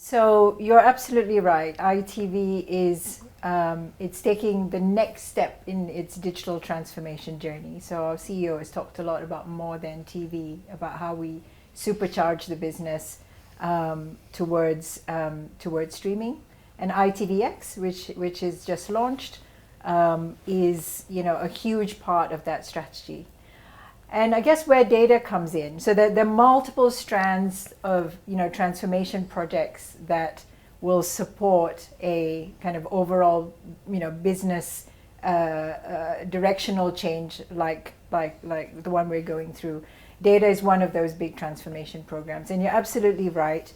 So you're absolutely right. ITV is it's taking the next step in its digital transformation journey. So our CEO has talked a lot about more than TV, about how we supercharge the business towards streaming. And ITVX, which is just launched, is a huge part of that strategy. And I guess where data comes in, so that there are multiple strands of transformation projects that will support a kind of overall business directional change like the one we're going through. Data is one of those big transformation programs, and you're absolutely right.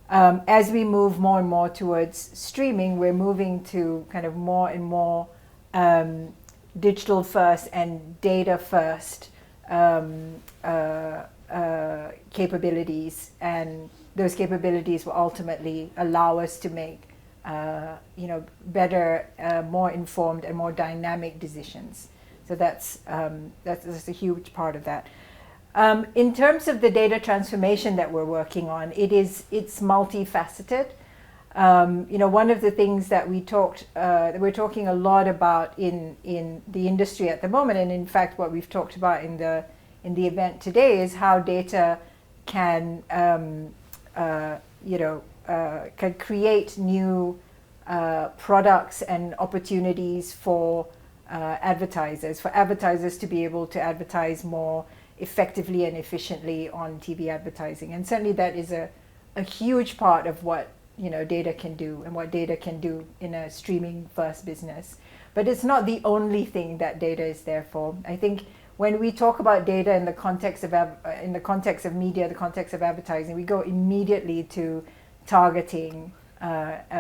As we move more and more towards streaming, we're moving to kind of more and more digital first and data first capabilities, and those capabilities will ultimately allow us to make better, more informed and more dynamic decisions. So that's a huge part of that. In terms of the data transformation that we're working on, it's multifaceted. One of the things that we're talking a lot about in the industry at the moment, and in fact what we've talked about in the event today, is how data can create new products and opportunities for advertisers to be able to advertise more effectively and efficiently on TV advertising. And certainly that is a huge part of what data can do and what data can do in a streaming first business. But it's not the only thing that data is there for. I think when we talk about data in the context of media, the context of advertising, we go immediately to targeting and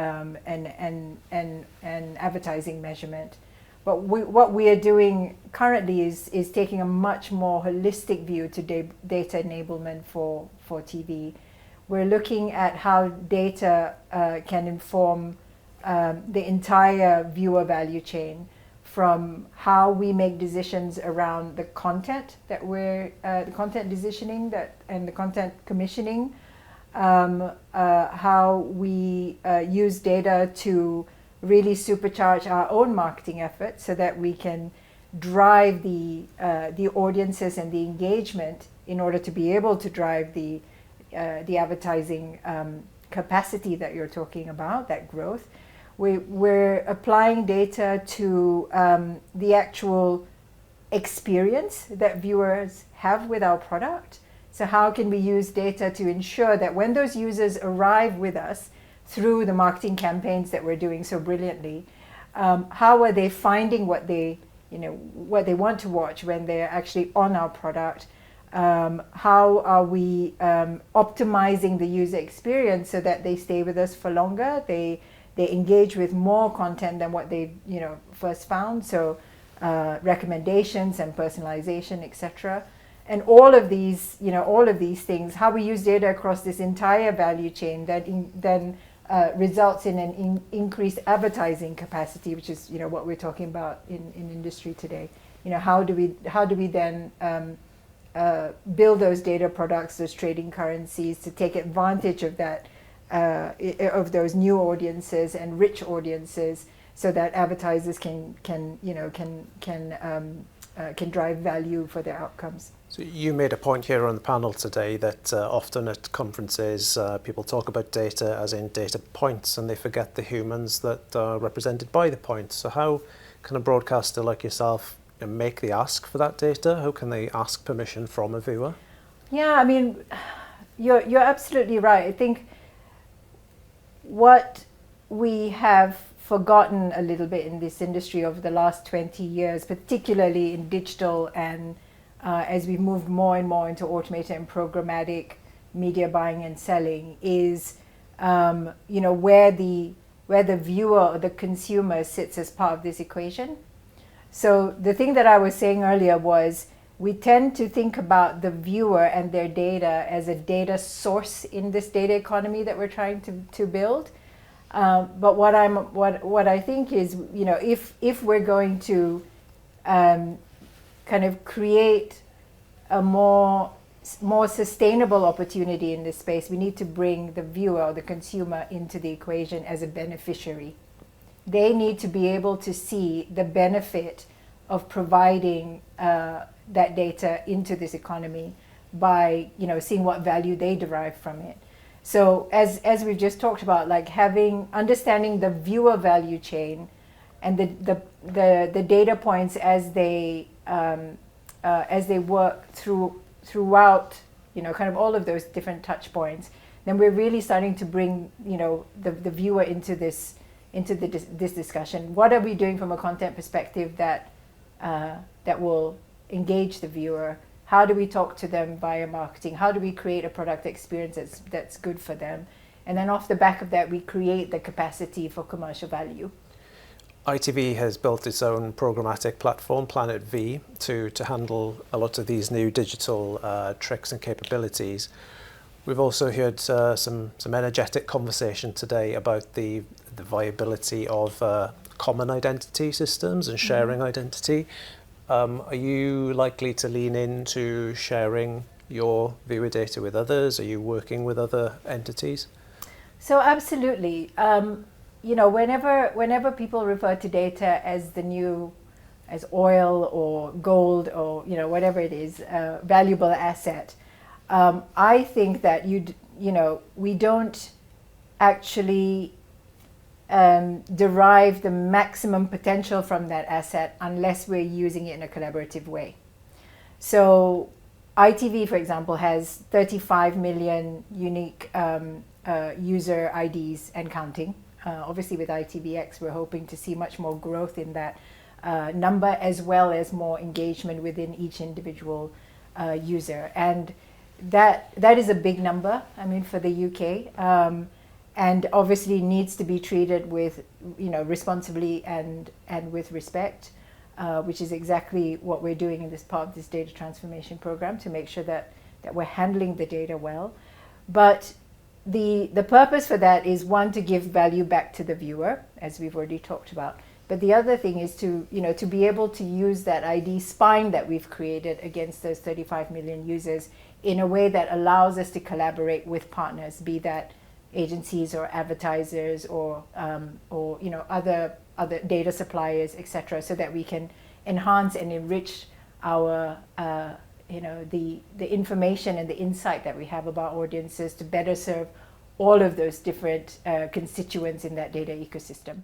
advertising measurement. But what we are doing currently is taking a much more holistic view to data enablement for TV. We're looking at how data can inform the entire viewer value chain, from how we make decisions around the content that the content decisioning and the content commissioning, how we use data to really supercharge our own marketing efforts so that we can drive the audiences and the engagement in order to be able to drive the advertising capacity that you're talking about, that growth. We're applying data to the actual experience that viewers have with our product. So how can we use data to ensure that when those users arrive with us through the marketing campaigns that we're doing so brilliantly, how are they finding what they want to watch when they're actually on our product? How are we optimizing the user experience so that they stay with us for longer? They engage with more content than what they first found. So recommendations and personalization, etc. And all of these things, how we use data across this entire value chain that then results in an increased advertising capacity, which is what we're talking about in industry today. How do we then build those data products, those trading currencies, to take advantage of that, of those new audiences and rich audiences, so that advertisers can drive value for their outcomes. So you made a point here on the panel today that often at conferences people talk about data as in data points, and they forget the humans that are represented by the points. So how can a broadcaster like yourself make the ask for that data? How can they ask permission from a viewer? Yeah, I mean, you're absolutely right. I think what we have forgotten a little bit in this industry over the last 20 years, particularly in digital, and as we've moved more and more into automated and programmatic media buying and selling, is where the viewer or the consumer sits as part of this equation. So the thing that I was saying earlier was, we tend to think about the viewer and their data as a data source in this data economy that we're trying to build. But what I think is, if we're going to kind of create a more more sustainable opportunity in this space, we need to bring the viewer or the consumer into the equation as a beneficiary. They need to be able to see the benefit of providing that data into this economy by, you know, seeing what value they derive from it. So as we've just talked about, like understanding the viewer value chain and the data points as they work throughout, you know, kind of all of those different touch points, then we're really starting to bring, you know, the viewer into this discussion. What are we doing from a content perspective that will engage the viewer? How do we talk to them via marketing? How do we create a product experience that's good for them? And then off the back of that, we create the capacity for commercial value. ITV has built its own programmatic platform, Planet V, to handle a lot of these new digital tricks and capabilities. We've also heard some energetic conversation today about the viability of common identity systems and sharing identity. Are you likely to lean into sharing your viewer data with others? Are you working with other entities? So absolutely. You know, whenever people refer to data as the new, as oil or gold or, you know, whatever it is, valuable asset, I think that you know, we don't actually derive the maximum potential from that asset unless we're using it in a collaborative way. So ITV, for example, has 35 million unique user IDs and counting. Obviously with ITVX, we're hoping to see much more growth in that number, as well as more engagement within each individual user. And that is a big number, I mean, for the UK. And obviously needs to be treated with, you know, responsibly and with respect, which is exactly what we're doing in this part of this data transformation program, to make sure that we're handling the data well. But the purpose for that is, one, to give value back to the viewer, as we've already talked about. But the other thing is to, you know, to be able to use that ID spine that we've created against those 35 million users in a way that allows us to collaborate with partners, be that agencies or advertisers or you know, other data suppliers, etc., so that we can enhance and enrich our you know, the information and the insight that we have about audiences to better serve all of those different constituents in that data ecosystem.